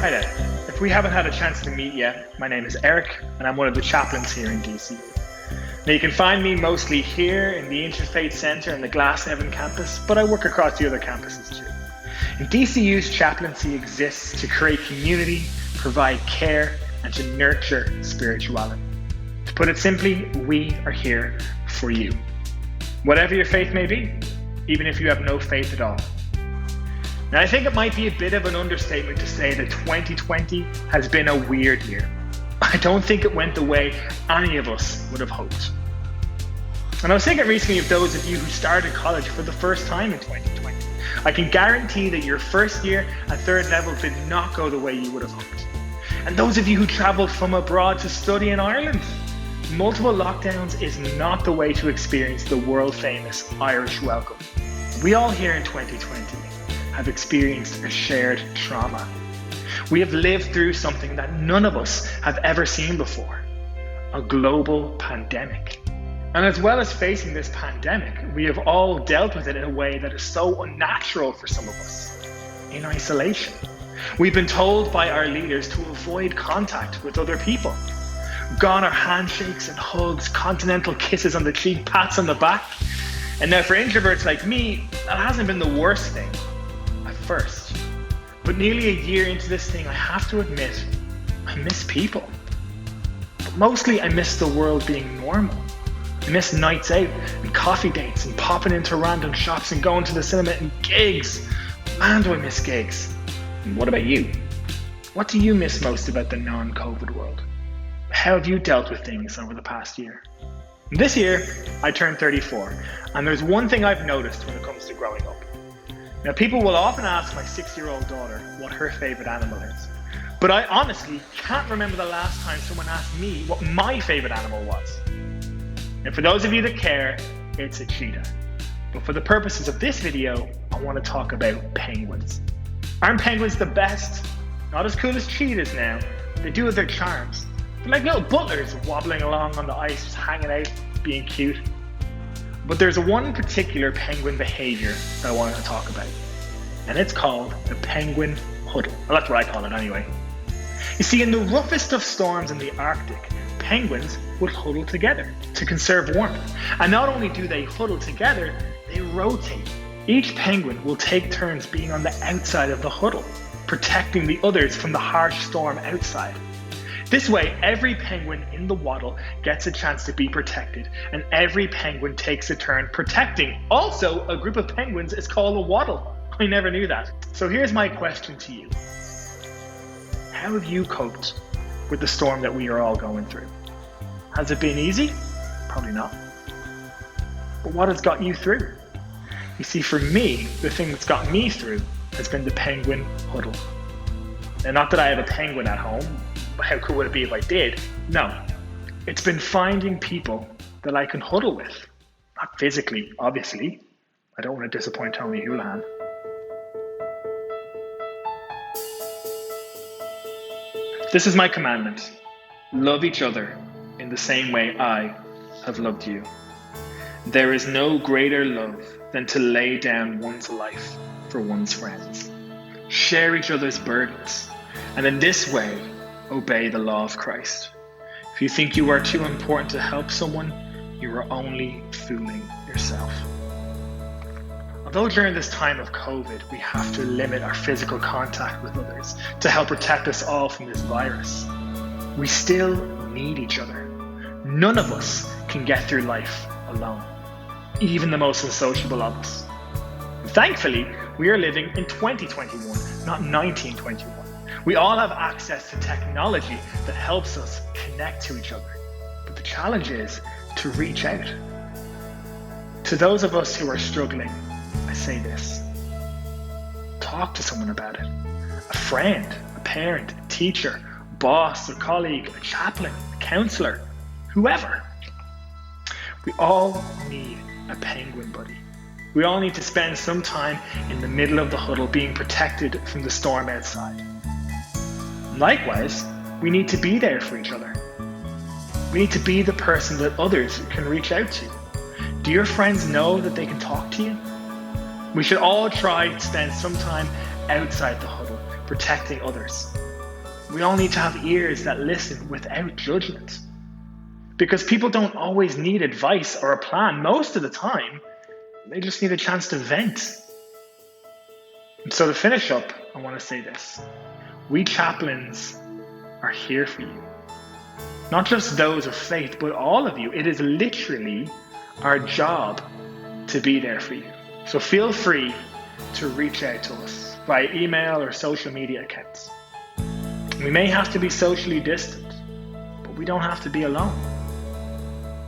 Hi there. If we haven't had a chance to meet yet, my name is Eric and I'm one of the chaplains here in DC. Now you can find me mostly here in the Interfaith Centre and the Glasnevin campus, but I work across the other campuses too. And DCU's chaplaincy exists to create community, provide care, and to nurture spirituality. To put it simply, we are here for you. Whatever your faith may be, even if you have no faith at all. Now I think it might be a bit of an understatement to say that 2020 has been a weird year. I don't think it went the way any of us would have hoped. And I was thinking recently of those of you who started college for the first time in 2020. I can guarantee that your first year at third level did not go the way you would have hoped. And those of you who travelled from abroad to study in Ireland, multiple lockdowns is not the way to experience the world famous Irish welcome. We all here in 2020 have experienced a shared trauma. We have lived through something that none of us have ever seen before, a global pandemic. And as well as facing this pandemic, we have all dealt with it in a way that is so unnatural for some of us, in isolation. We've been told by our leaders to avoid contact with other people. Gone are handshakes and hugs, continental kisses on the cheek, pats on the back. And now for introverts like me, that hasn't been the worst thing at first. But nearly a year into this thing, I have to admit, I miss people. But mostly I miss the world being normal. I miss nights out and coffee dates and popping into random shops and going to the cinema and gigs. Man, do I miss gigs. And what about you? What do you miss most about the non-COVID world? How have you dealt with things over the past year? This year, I turned 34, and there's one thing I've noticed when it comes to growing up. Now, people will often ask my 6-year-old daughter what her favourite animal is. But I honestly can't remember the last time someone asked me what my favourite animal was. And for those of you that care, it's a cheetah. But for the purposes of this video, I want to talk about penguins. Aren't penguins the best? Not as cool as cheetahs now. They do have their charms. They're like little butlers wobbling along on the ice, just hanging out, being cute. But there's one particular penguin behaviour that I wanted to talk about. And it's called the penguin huddle. Well, that's what I call it anyway. You see, in the roughest of storms in the Arctic, penguins would huddle together to conserve warmth. And not only do they huddle together, they rotate. Each penguin will take turns being on the outside of the huddle, protecting the others from the harsh storm outside. This way, every penguin in the waddle gets a chance to be protected, and every penguin takes a turn protecting. Also, a group of penguins is called a waddle. I never knew that. So here's my question to you. How have you coped with the storm that we are all going through? Has it been easy? Probably not. But what has got you through? You see, for me, the thing that's got me through has been the penguin huddle. And not that I have a penguin at home. How cool would it be if I did? No. It's been finding people that I can huddle with. Not physically, obviously. I don't want to disappoint Tony Houlihan. This is my commandment. Love each other in the same way I have loved you. There is no greater love than to lay down one's life for one's friends. Share each other's burdens, and in this way, obey the law of Christ. If you think you are too important to help someone, you are only fooling yourself. Although during this time of COVID, we have to limit our physical contact with others to help protect us all from this virus, we still need each other. None of us can get through life alone, even the most unsociable of us. Thankfully, we are living in 2021, not 1921. We all have access to technology that helps us connect to each other. But the challenge is to reach out. To those of us who are struggling, I say this. Talk to someone about it. A friend, a parent, a teacher, boss, a colleague, a chaplain, a counsellor, whoever. We all need a penguin buddy. We all need to spend some time in the middle of the huddle being protected from the storm outside. Likewise, we need to be there for each other. We need to be the person that others can reach out to. Do your friends know that they can talk to you? We should all try to spend some time outside the huddle, protecting others. We all need to have ears that listen without judgment. Because people don't always need advice or a plan. Most of the time, they just need a chance to vent. And so to finish up, I want to say this. We chaplains are here for you. Not just those of faith, but all of you. It is literally our job to be there for you. So feel free to reach out to us via email or social media accounts. We may have to be socially distant, but we don't have to be alone.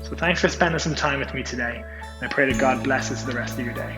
So thanks for spending some time with me today. And I pray that God blesses the rest of your day.